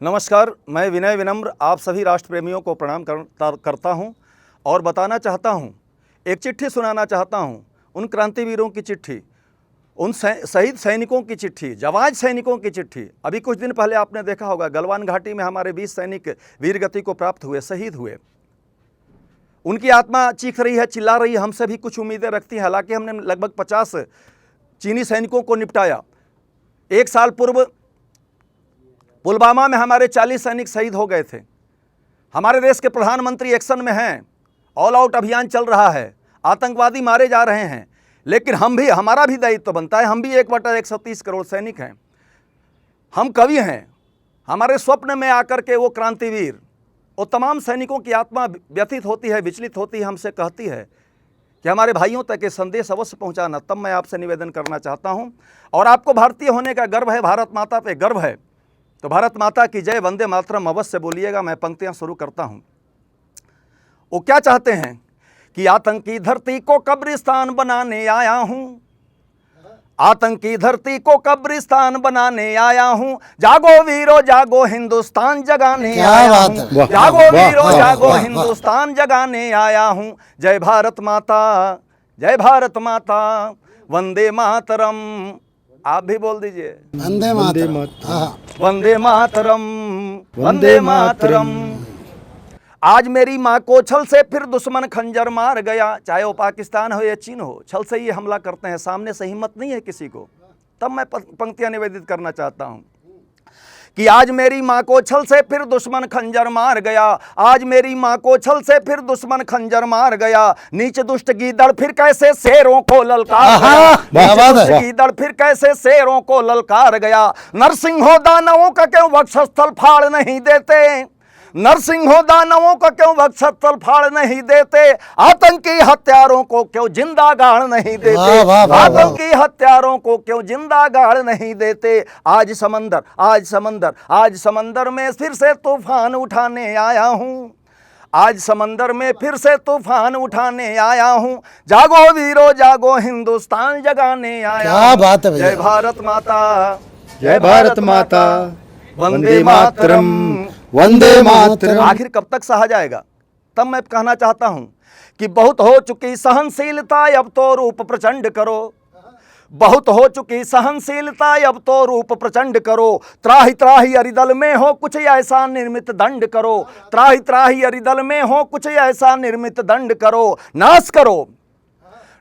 नमस्कार, मैं विनय विनम्र आप सभी राष्ट्र प्रेमियों को प्रणाम करता हूं और बताना चाहता हूं, एक चिट्ठी सुनाना चाहता हूं, उन क्रांतिवीरों की चिट्ठी, उन शहीद सैनिकों की चिट्ठी, जाबाज सैनिकों की चिट्ठी। अभी कुछ दिन पहले आपने देखा होगा गलवान घाटी में हमारे 20 सैनिक वीरगति को प्राप्त हुए, शहीद हुए। उनकी आत्मा चीख रही है, चिल्ला रही है, हमसे भी कुछ उम्मीदें रखती हैं। हालांकि हमने लगभग 50 चीनी सैनिकों को निपटाया। एक साल पूर्व पुलवामा में हमारे 40 सैनिक शहीद हो गए थे। हमारे देश के प्रधानमंत्री एक्शन में हैं, ऑल आउट अभियान चल रहा है, आतंकवादी मारे जा रहे हैं, लेकिन हमारा भी दायित्व बनता है। हम भी 1/130 करोड़ सैनिक हैं, हम कवि हैं। हमारे स्वप्न में आकर के वो क्रांतिवीर, वो तमाम सैनिकों की आत्मा व्यथित होती है, विचलित होती है, हमसे कहती है कि हमारे भाइयों तक ये संदेश अवश्य पहुंचाना। तब मैं आपसे निवेदन करना चाहता हूं, और आपको भारतीय होने का गर्व है, भारत माता पे गर्व है, तो भारत माता की जय, वंदे मातरम अवश्य बोलिएगा। मैं पंक्तियां शुरू करता हूं। वो क्या चाहते हैं कि आतंकी धरती को कब्रिस्तान बनाने आया हूं, आतंकी धरती को कब्रिस्तान बनाने आया हूं, जागो वीरो जागो हिंदुस्तान जगाने आया हूं, जागो वीरो जागो हिंदुस्तान जगाने आया हूं। जय भारत माता, जय भारत माता, वंदे मातरम। आप भी बोल दीजिए, वंदे मातरम, वंदे मातरम, वंदे मातरम। आज मेरी माँ को छल से फिर दुश्मन खंजर मार गया। चाहे वो पाकिस्तान हो या चीन हो, छल से ये हमला करते हैं, सामने से हिम्मत नहीं है किसी को। तब मैं पंक्तियां निवेदित करना चाहता हूं कि आज मेरी माँ को छल से फिर दुश्मन खंजर मार गया, आज मेरी माँ को छल से फिर दुश्मन खंजर मार गया। नीच दुष्ट गीदड़ फिर कैसे शेरों को ललकार गया, नीच दुष्ट गीदड़ फिर कैसे शेरों को ललकार गया। नरसिंह हो दानवों का क्यों वक्षस्थल फाड़ नहीं देते, नरसिंह हो दानवों का क्यों वक्षस्थल फाड़ नहीं देते, आतंकी हत्यारों को क्यों जिंदा गाड़ नहीं देते, आतंकी हत्यारों को क्यों जिंदा गाड़ नहीं देते। आज समंदर, आज समंदर, आज समंदर में फिर से तूफान उठाने आया हूं, आज समंदर में फिर से तूफान उठाने आया हूं, जागो वीरो जागो हिंदुस्तान जगाने आया हूं। जय भारत माता, जय भारत माता, वंदे मातरम, वंदे मातरम। आखिर कब तक सहा जाएगा। तब मैं कहना चाहता हूं कि बहुत हो चुकी सहनशीलता, अब तो रूप प्रचंड करो, बहुत हो चुकी सहनशीलता, अब तो रूप प्रचंड करो। त्राहि त्राहि अरिदल में हो कुछ ऐसा निर्मित दंड करो, त्राहि त्राहि अरिदल में हो कुछ ऐसा निर्मित दंड करो। नाश करो,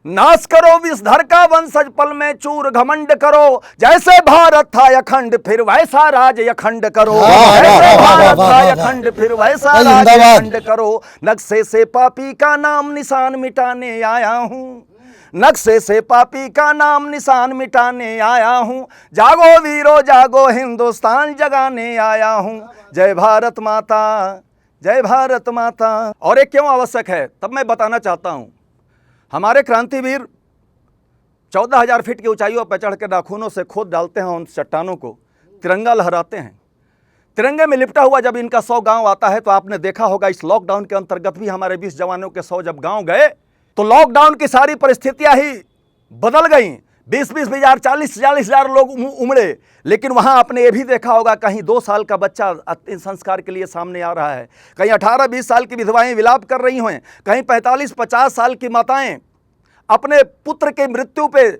नाश करो विषधर का वंशज, पल में चूर घमंड करो। जैसे भारत था अखंड फिर वैसा राज अखंड करो, जैसे भारत था अखंड फिर वैसा राज अखंड करो। नक्शे से पापी का नाम निशान मिटाने आया हूं, नक्शे से पापी का नाम निशान मिटाने आया हूं, जागो वीरो जागो हिंदुस्तान जगाने आया हूं। जय भारत माता, जय भारत माता। और ये क्यों आवश्यक है, तब मैं बताना चाहता हूं। हमारे क्रांतिवीर 14,000 फीट की ऊंचाइयों पर चढ़ कर नाखूनों से खोद डालते हैं उन चट्टानों को, तिरंगा लहराते हैं। तिरंगे में लिपटा हुआ जब इनका 100 गांव आता है, तो आपने देखा होगा इस लॉकडाउन के अंतर्गत भी हमारे 20 जवानों के 100 जब गांव गए, तो लॉकडाउन की सारी परिस्थितियां ही बदल गई। 20-20 हजार, 40-40 हजार लोग उमड़े, लेकिन वहां आपने ये भी देखा होगा कहीं 2 साल का बच्चा इन संस्कार के लिए सामने आ रहा है, कहीं 18-20 साल की विधवाएं विलाप कर रही हैं, कहीं 45-50 साल की माताएं अपने पुत्र के मृत्यु पे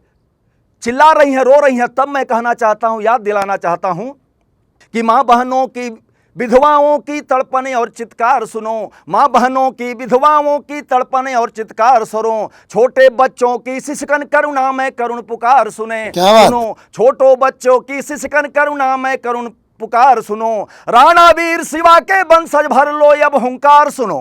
चिल्ला रही हैं, रो रही हैं। तब मैं कहना चाहता हूं, याद दिलाना चाहता हूं कि मां बहनों की विधवाओं की तड़पने और चित्कार सुनो, मां बहनों की विधवाओं की तड़पने और चित्कार सुनो। छोटे बच्चों की सिसकन करुणा में करुण पुकार सुनो, छोटो बच्चों की सिसकन करुणा में करुण पुकार सुनो। राणा वीर शिवा के वंशज भर लो अब हुंकार सुनो,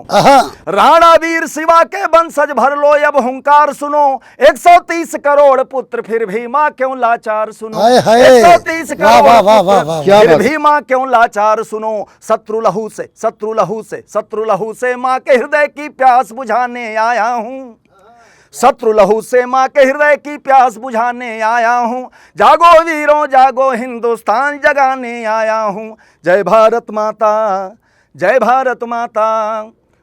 राणा वीर शिवा के वंशज भर लो अब हुंकार सुनो। 130 करोड़ पुत्र फिर भी मां क्यों लाचार सुनो, 130 करोड़ फिर भी मां क्यों लाचार सुनो। शत्रु लहू से, शत्रु लहू से, शत्रु लहू से मां के हृदय की प्यास बुझाने आया हूं, शत्रु लहू से मां के हृदय की प्यास बुझाने आया हूं। जागो वीरों जागो हिंदुस्तान जगाने आया हूं। जय भारत माता, जय भारत माता,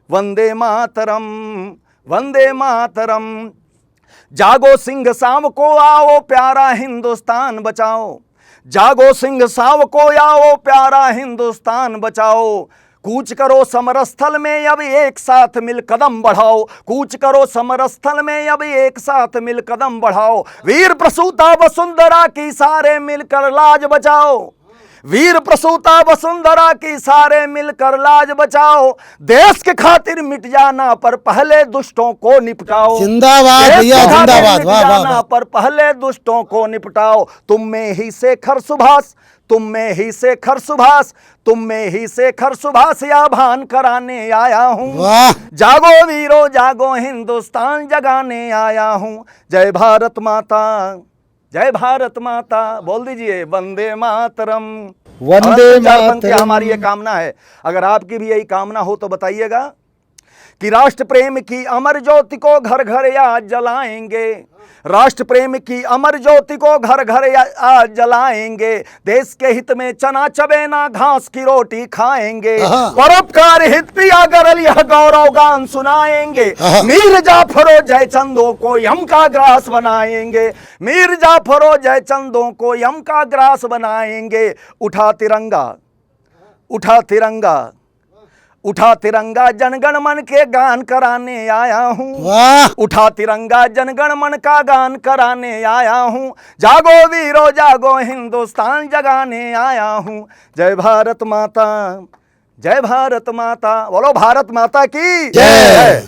वंदे मातरम, वंदे मातरम। जागो सिंह शाम को आओ प्यारा हिंदुस्तान बचाओ, जागो सिंह सावको आओ, प्यारा हिंदुस्तान बचाओ। कूच करो समरस्थल में अब एक साथ मिल कदम बढ़ाओ, कूच करो समरस्थल में अब एक साथ मिल कदम बढ़ाओ। वीर प्रसूता वसुंधरा की सारे मिलकर लाज बचाओ, वीर प्रसूता वसुंधरा की सारे मिलकर लाज बचाओ। देश के खातिर मिट जाना पर पहले दुष्टों को निपटाओ, जिंदाबाद देश भैया, के खातिर जिंदाबाद। मिट वाह वाह जाना वाह। पर पहले दुष्टों को निपटाओ। तुम में ही शेखर सुभाष, तुम में ही शेखर सुभाष, तुम में ही शेखर सुभाष आह्वान कराने आया हूँ। वाह। जागो वीरो जागो, हिंदुस्तान जगाने आया हूँ। जय भारत माता, जय भारत माता। बोल दीजिए वंदे मातरम। वंदे और चार पंक्तियां मातरम। हमारी ये कामना है। अगर आपकी भी यही कामना हो तो बताइएगा कि राष्ट्र प्रेम की अमर ज्योति को घर घर आज जलाएंगे, राष्ट्र प्रेम की अमर ज्योति को घर घर आज जलाएंगे। देश के हित में चना चबेना घास की रोटी खाएंगे, परोपकार हित पिया गरल यह गौरव गान सुनाएंगे। मीर जाफरो जय चंदों को यम का ग्रास बनाएंगे, मीर जाफरो जय चंदों को यम का ग्रास बनाएंगे। उठा तिरंगा, उठा तिरंगा, उठा तिरंगा जनगण मन के गान कराने आया हूँ। वाह। उठा तिरंगा जनगण मन का गान कराने आया हूँ। जागो वीरो जागो, हिंदुस्तान जगाने आया हूँ। जय भारत माता, जय भारत माता। बोलो भारत माता की जय।